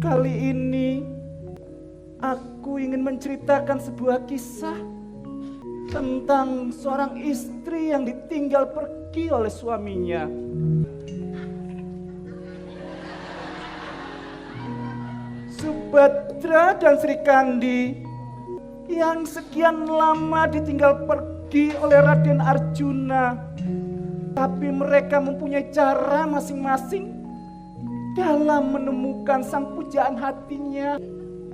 Kali ini aku ingin menceritakan sebuah kisah tentang seorang istri yang ditinggal pergi oleh suaminya. Subadra dan Sri Kandi yang sekian lama ditinggal pergi oleh Raden Arjuna, tapi mereka mempunyai cara masing-masing dalam menemukan sang pujaan hatinya.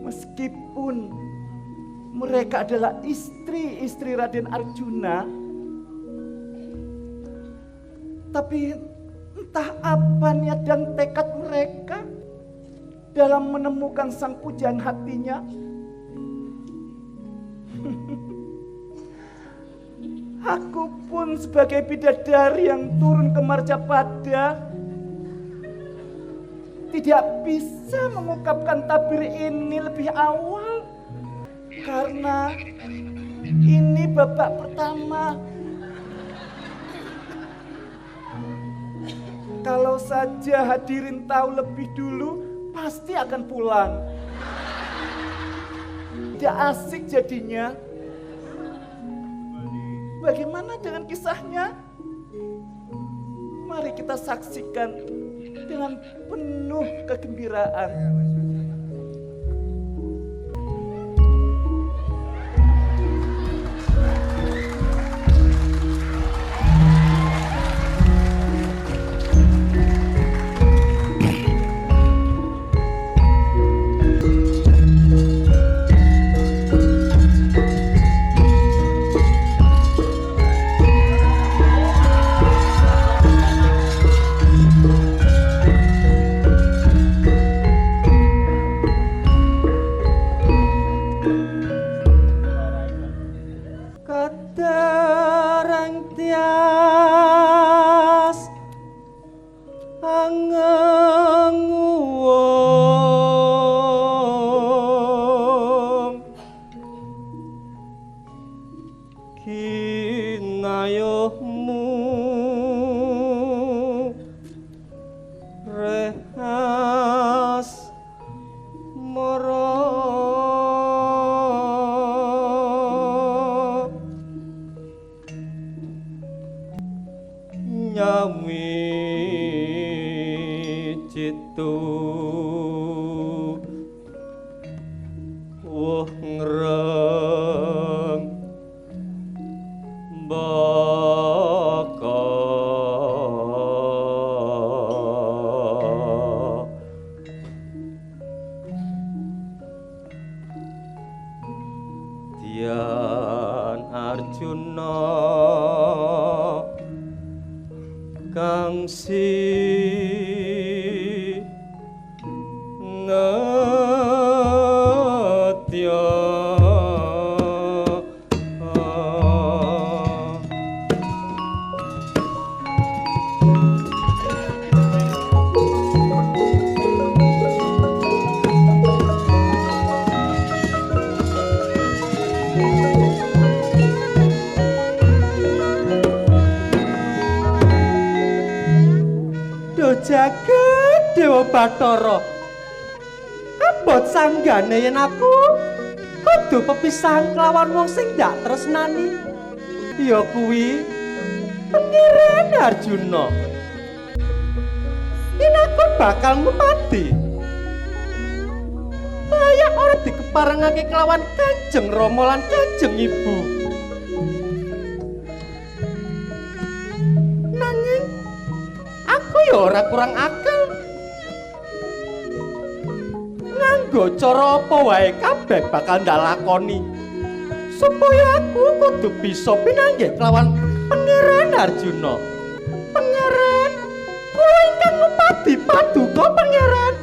Meskipun mereka adalah istri-istri Raden Arjuna, tapi entah apa niat dan tekad mereka dalam menemukan sang pujaan hatinya. Aku pun sebagai bidadari yang turun ke Marjapada tidak bisa mengungkapkan tabir ini lebih awal, karena ini babak pertama. Kalau saja hadirin tahu lebih dulu, pasti akan pulang. Tidak asik jadinya. Bagaimana dengan kisahnya? Mari kita saksikan dengan penuh kegembiraan. Jagat Dewa Bathara, abot sanggane yen aku kudu pepisahan kelawan wong sing ndak tresnani, ya kuwi Pangeran Arjuna. Yen aku bakal ngupati layak ora dikeparengake kelawan Kanjeng Rama lan Kanjeng Ibu. Ora kurang akal nganggo cara apa wae kabeh bakal ndak lakoni supaya aku kudu bisa pinanggih kelawan Pangeran Arjuna. Pangeran, kula ingkang ngupati paduka Pangeran.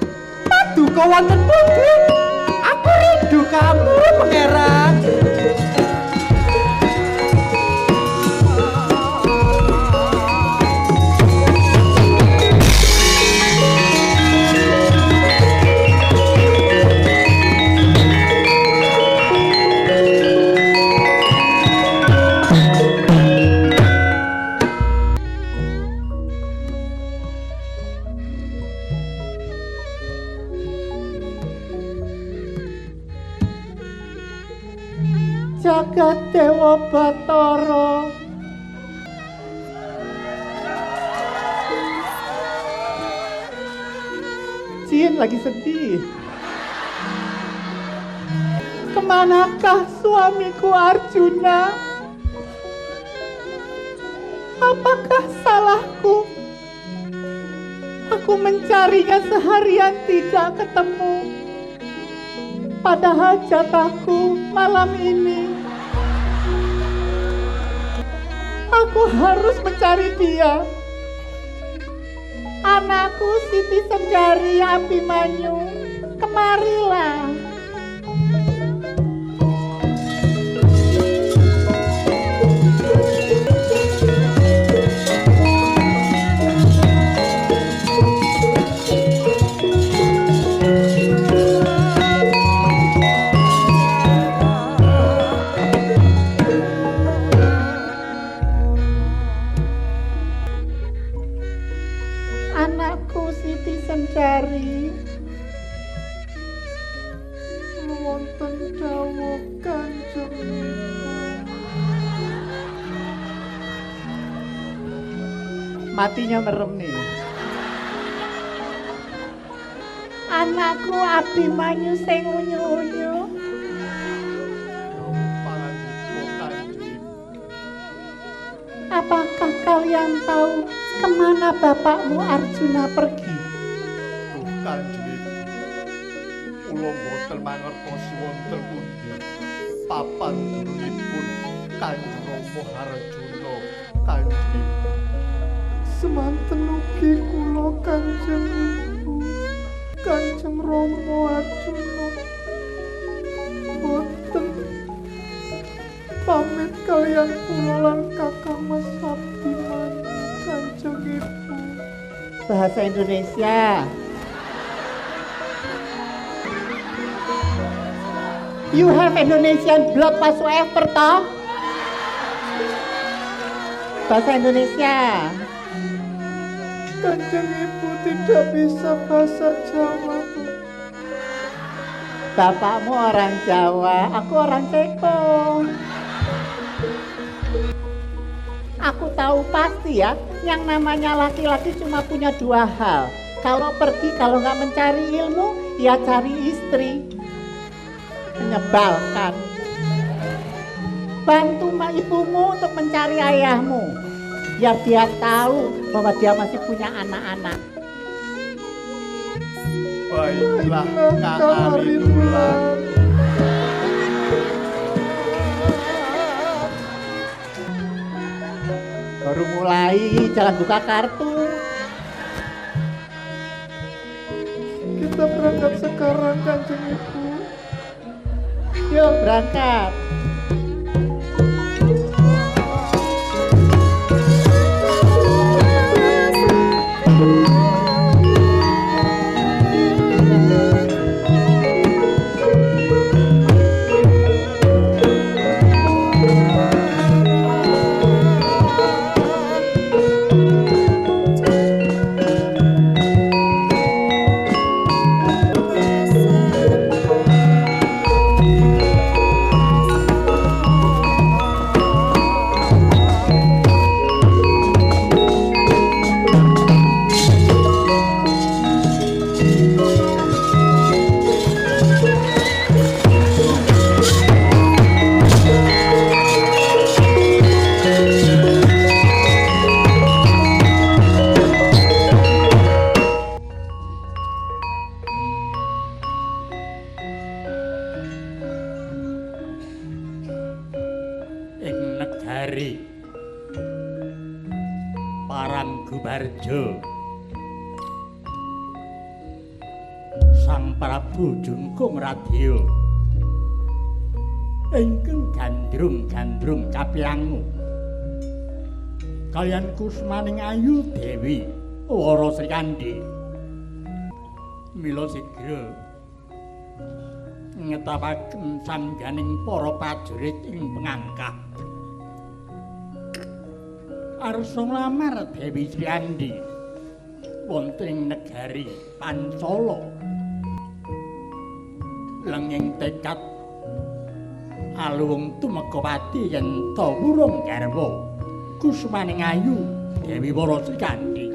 Paduka wonten pundi? Aku rindu kamu Pangeran. jagat Dewa Bathara. Jin lagi sedih. Kemanakah suamiku Arjuna? Apakah salahku? Aku mencarinya seharian tidak ketemu. Padahal jatahku malam ini. Aku harus mencari dia. Anakku Siti Sendari Abimanyu, kemarilah. Anakku Siti Sendari, wonten dawuh Kanjeng Ibu. Matinya merem nih. Anakku Abimanyu sing unyu-unyu. Apakah kalian tahu kemana bapakmu Arjuna pergi? Kanjeng Ibu, kula boten mangertosi wonten pundi papan durunipun Kanjeng Rama Arjuna. Kanjeng Ibu, Semanten ugi kula Kanjeng Ibu, Kanjeng Rama Arjuna boten pamit kalian kula lan Kakang Mas Abimanyu. Kanjeng Ibu. Bahasa Indonesia. You have Indonesian blood whatsoever, toh? Bahasa Indonesia. Kanjeng Ibu tidak bisa bahasa Jawa. Bapakmu orang Jawa, aku orang Ceko. Aku tahu pasti ya, yang namanya laki-laki cuma punya dua hal. Kalau pergi, kalau nggak mencari ilmu, ya cari istri. Menyebalkan. Bantu ibumu untuk mencari ayahmu. Biar dia tahu bahwa dia masih punya anak-anak. baiklah Kak Aritulah. Baru mulai, jangan buka kartu. Kita berangkat sekarang, Kanjeng Ibu. Yuk berangkat. Paranggubarjo Sang Prabu Jungkung Radya ingkang gandrung-gandrung kapiyangu kaliyan kusmaning ayu Dewi Wara Srikandhi mila sigra ngetapaken sangganing para prajurit ing pengangkat arsa nglamar Dewi Srikandhi wonten ing negari Pancala lenging tekad aluwung tumeka pati yen ta wurung garwa kusmaning ayu Dewi Wara Srikandhi.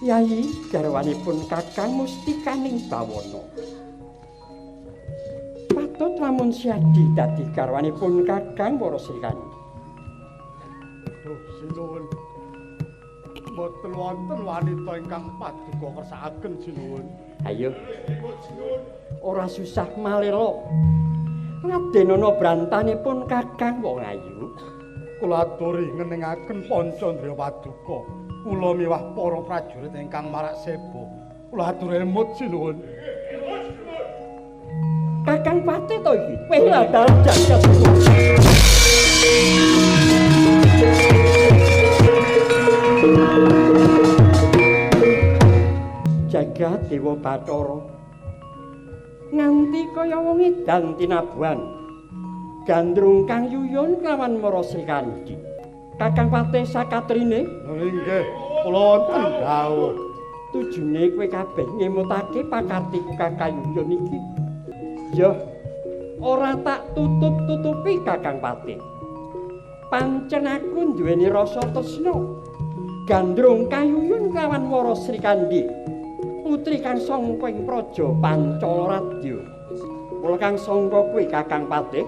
Yai garwanipun Kakang Mustikaning Bawana. Patut lamun siadi dadi garwanipun Kakang Wara Srikandhi. Duh, sinuwun. Mboten wonten wanita ingkang paduka kersakaken sinuwun. Ayo. Ora susah malela. Raden ana brantanipun Kakang wong ayu. Kula aturi ngeningaken Pancandra Paduka. Kula miwah para prajurit ingkang marak seba. Kula atur emut sinuwun. Kakang Patih to iki. Kowe ladal jagat. Jagat Dewa Bathara. Nganti kaya wong edan tinabuhan. Gandrung kang yuyun kelawan Wara Srikandhi. Kakang Patih sakatrine Nggih, kula wonten dawuh. Tujune kowe kabeh ngemutake pakartiku kakayuyon iki. Ya, ora tak tutup-tutupi Kakang Patih. Pancen aku duweni rasa tresna. Gandrung kayuyun kelawan Wara Srikandhi. Putri kang sangka ing praja Pancalaradya. Kula kang sangka kowe Kakang Patih.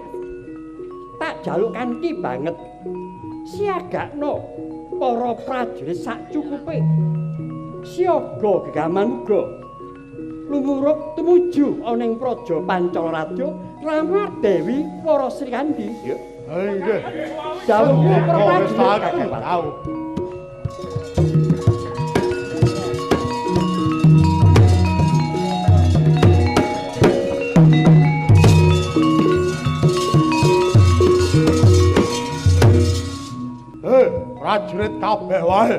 Tak jaluk kanthi banget. Siagakno para prajurit sak cukupe. siaga gegaman uga lumuruk tumuju ana ing praja Pancalaradya nglamar Dewi para Srikandi. Nggih. Dawuh para Wis prajurit tak Kakang Pati. tahu. Prajurit kabeh wae.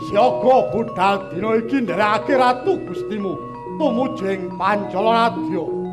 Siaga budal dina iki nderekake ratu Gustimu tumuju ing Pancalaradya.